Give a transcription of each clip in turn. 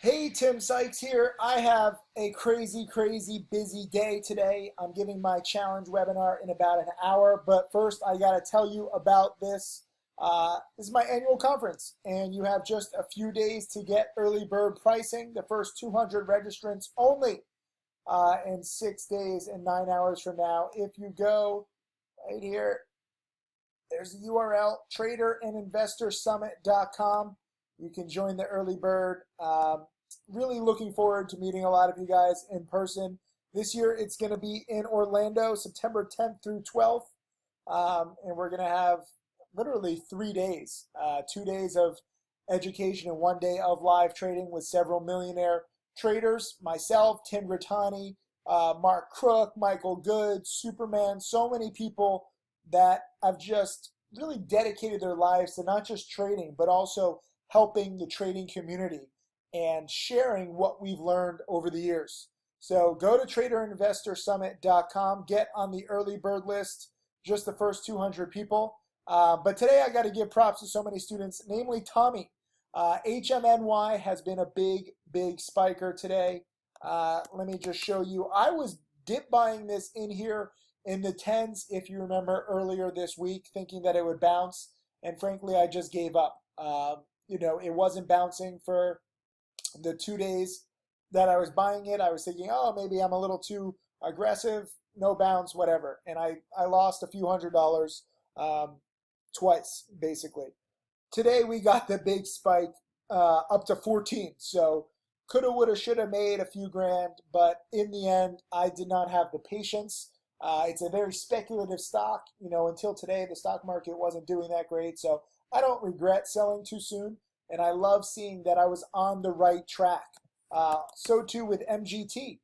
Hey, Tim Sykes here. I have a crazy, crazy busy day today. I'm giving my challenge webinar in about an hour, but first I got to tell you about this. This is my annual conference, and you have just a few days to get early bird pricing. The first 200 registrants only in 6 days and 9 hours from now. If you go right here, there's the URL, traderandinvestorsummit.com. You can join the early bird. Really looking forward to meeting a lot of you guys in person. This year it's going to be in Orlando, September 10th through 12th. And we're going to have literally 3 days, 2 days of education and 1 day of live trading with several millionaire traders, myself, Tim Grittani, Mark Crook, Michael Good, Superman, so many people that have just really dedicated their lives to not just trading, but also helping the trading community and sharing what we've learned over the years. So go to traderandinvestorsummit.com, get on the early bird list, just the first 200 people. But today I got to give props to so many students, namely Tommy. HMNY has been a big, big spiker today. Let me just show you. I was dip buying this in here in the 10s, if you remember earlier this week, thinking that it would bounce. And frankly, I just gave up. It wasn't bouncing for the 2 days that I was buying it. I was thinking, oh, maybe I'm a little too aggressive, no bounce, whatever. And I lost a few $100 twice, basically. Today we got the big spike up to 14. So coulda, woulda, shoulda made a few grand, but in the end, I did not have the patience. It's a very speculative stock. Until today, the stock market wasn't doing that great. So I don't regret selling too soon. And I love seeing that I was on the right track. So too with MGT.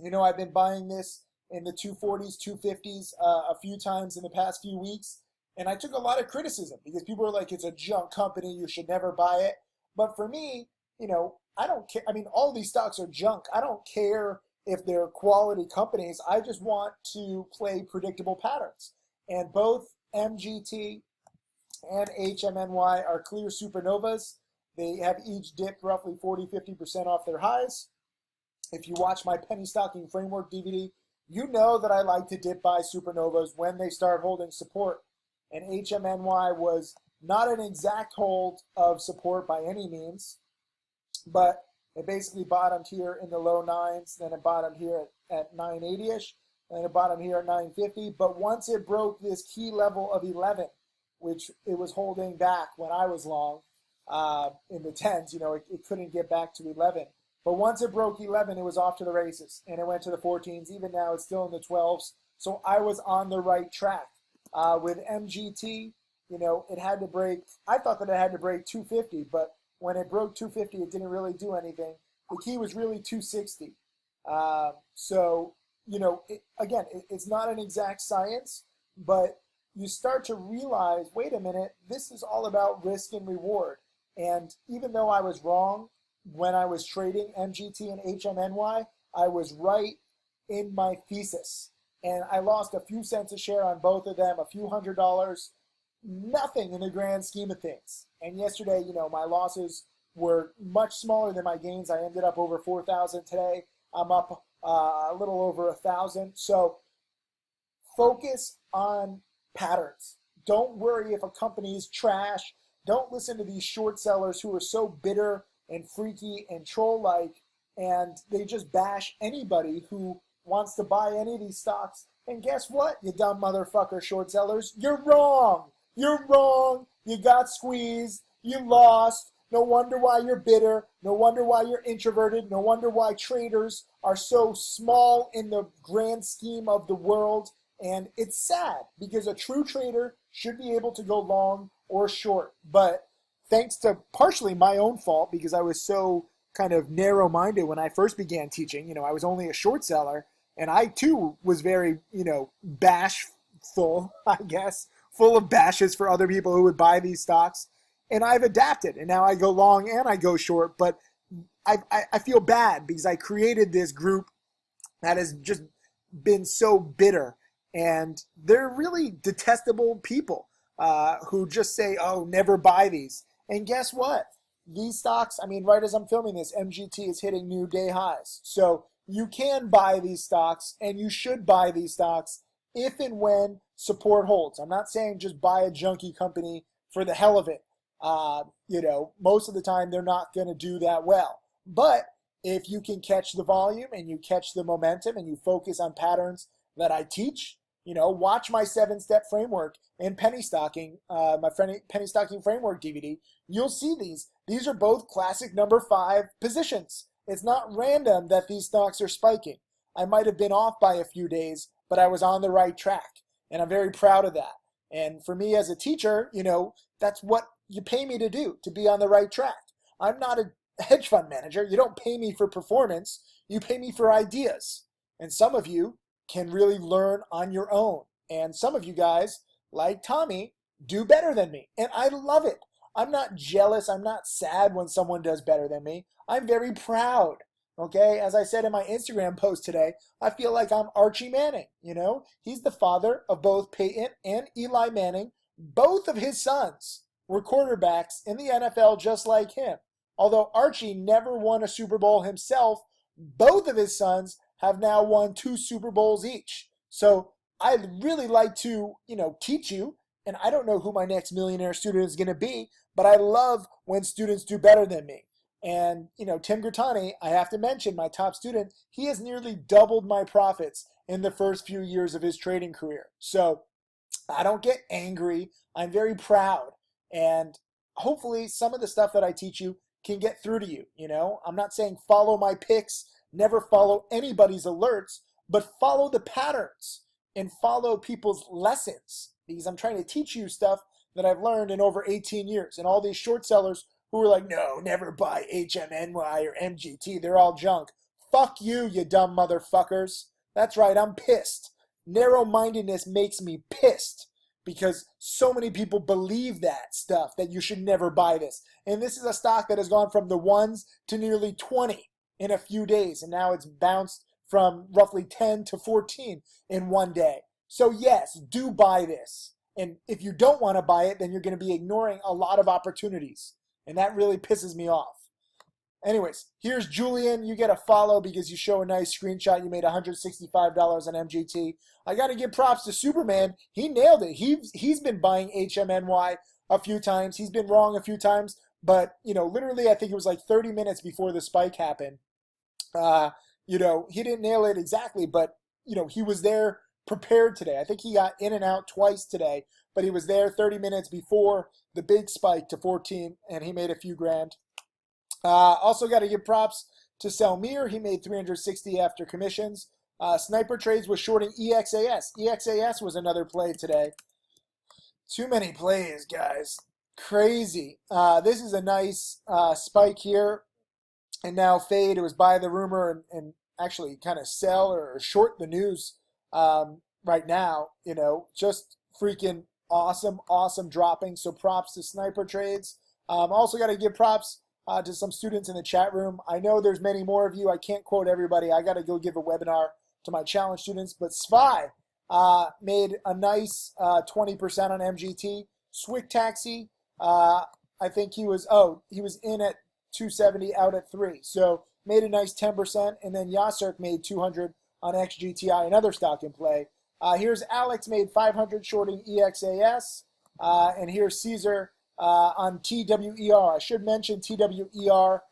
I've been buying this in the 240s, 250s a few times in the past few weeks. And I took a lot of criticism because people were like, it's a junk company, you should never buy it. But for me, I don't care. I mean, all these stocks are junk. I don't care if they're quality companies. I just want to play predictable patterns. And both MGT and HMNY are clear supernovas. They have each dipped roughly 40-50% off their highs. If you watch my penny stocking framework DVD, you know that I like to dip buy supernovas when they start holding support. And HMNY was not an exact hold of support by any means, but it basically bottomed here in the low 9s, then it bottomed here at 980-ish, and it bottomed here at 950. But once it broke this key level of 11, which it was holding back when I was long in the 10s, it couldn't get back to 11. But once it broke 11, it was off to the races, and it went to the 14s. Even now, it's still in the 12s. So I was on the right track. With MGT, it had to break. I thought that it had to break 250, but when it broke 250, it didn't really do anything. The key was really 260. It's not an exact science, but you start to realize, wait a minute, this is all about risk and reward. And even though I was wrong when I was trading MGT and HMNY, I was right in my thesis. And I lost a few cents a share on both of them, a few $100, nothing in the grand scheme of things. And yesterday, my losses were much smaller than my gains. I ended up over 4,000 today. I'm up a little over 1,000. So focus on patterns. Don't worry if a company is trash. Don't listen to these short sellers who are so bitter and freaky and troll-like, and they just bash anybody who wants to buy any of these stocks. And guess what, you dumb motherfucker short sellers? You're wrong. You're wrong. You got squeezed. You lost. No wonder why you're bitter. No wonder why you're introverted. No wonder why traders are so small in the grand scheme of the world. And it's sad because a true trader should be able to go long or short. But thanks to partially my own fault, because I was so kind of narrow-minded when I first began teaching. I was only a short seller, and I too was very, bashful, I guess, full of bashes for other people who would buy these stocks. And I've adapted, and now I go long and I go short. But I feel bad because I created this group that has just been so bitter. And they're really detestable people who just say, oh, never buy these. And guess what? these stocks, I mean, right as I'm filming this, MGT is hitting new day highs. So you can buy these stocks, and you should buy these stocks if and when support holds. I'm not saying just buy a junky company for the hell of it. Most of the time they're not going to do that well. But if you can catch the volume and you catch the momentum and you focus on patterns that I teach, watch my 7-step framework and penny stocking, my penny stocking framework DVD. You'll see these. These are both classic number 5 positions. It's not random that these stocks are spiking. I might have been off by a few days, but I was on the right track, and I'm very proud of that. And for me as a teacher, that's what you pay me to do, to be on the right track. I'm not a hedge fund manager. You don't pay me for performance. You pay me for ideas. And some of you can really learn on your own. And some of you guys, like Tommy, do better than me. And I love it. I'm not jealous. I'm not sad when someone does better than me. I'm very proud. Okay, as I said in my Instagram post today, I feel like I'm Archie Manning. He's the father of both Peyton and Eli Manning. Both of his sons were quarterbacks in the NFL just like him. Although Archie never won a Super Bowl himself, both of his sons have now won 2 Super Bowls each. So I'd really like to, teach you, and I don't know who my next millionaire student is going to be, but I love when students do better than me. And, Tim Gertani, I have to mention, my top student, he has nearly doubled my profits in the first few years of his trading career. So I don't get angry. I'm very proud. And hopefully some of the stuff that I teach you can get through to you. I'm not saying follow my picks, never follow anybody's alerts, but follow the patterns and follow people's lessons, because I'm trying to teach you stuff that I've learned in over 18 years. And all these short sellers who are like, no, never buy HMNY or MGT. They're all junk. Fuck you, you dumb motherfuckers. That's right, I'm pissed. Narrow-mindedness makes me pissed because so many people believe that stuff, that you should never buy this. And this is a stock that has gone from the 1s to nearly 20 in a few days. And now it's bounced from roughly 10 to 14 in one day. So yes, do buy this. And if you don't want to buy it, then you're going to be ignoring a lot of opportunities. And that really pisses me off. Anyways, here's Julian. You get a follow because you show a nice screenshot. You made $165 on MGT. I got to give props to Superman. He nailed it. He's been buying HMNY a few times. He's been wrong a few times. But, literally I think it was like 30 minutes before the spike happened. He didn't nail it exactly, but, he was there prepared today. I think he got in and out twice today, but he was there 30 minutes before the big spike to 14, and he made a few grand. Also got to give props to Selmir. He made 360 after commissions. Sniper Trades was shorting EXAS. EXAS was another play today. Too many plays, guys. Crazy. This is a nice spike here, and now fade. It was buy the rumor and actually kind of sell or short the news right now. Just freaking awesome dropping. So props to Sniper Trades. Also got to give props to some students in the chat room. I know there's many more of you. I can't quote everybody. I got to go give a webinar to my challenge students. But Spy made a nice 20% on MGT. Swick Taxi, I think he was in at 270, out at 3. So made a nice 10%. And then Yasser made 200 on XGTI, another stock in play. Here's Alex, made 500 shorting EXAS. And here's Caesar on TWER. I should mention TWER.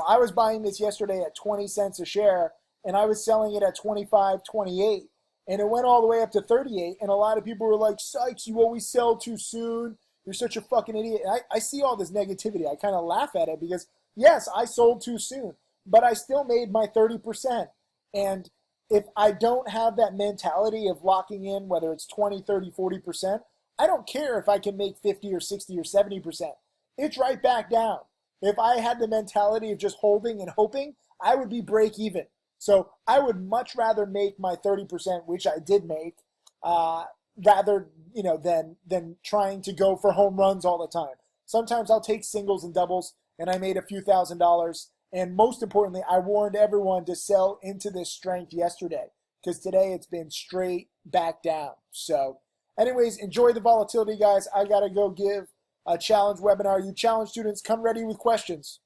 I was buying this yesterday at 20 cents a share, and I was selling it at 25, 28. And it went all the way up to 38. And a lot of people were like, Sykes, you always sell too soon. You're such a fucking idiot. And I see all this negativity. I kind of laugh at it because, yes, I sold too soon, but I still made my 30%. And if I don't have that mentality of locking in, whether it's 20, 30, 40%, I don't care if I can make 50 or 60 or 70%. It's right back down. If I had the mentality of just holding and hoping, I would be break even. So I would much rather make my 30%, which I did make, rather, than trying to go for home runs all the time. Sometimes I'll take singles and doubles, and I made a few $1,000s. And most importantly, I warned everyone to sell into this strength yesterday, because today it's been straight back down. So anyways, enjoy the volatility, guys. I got to go give challenge webinar. You challenge students, come ready with questions.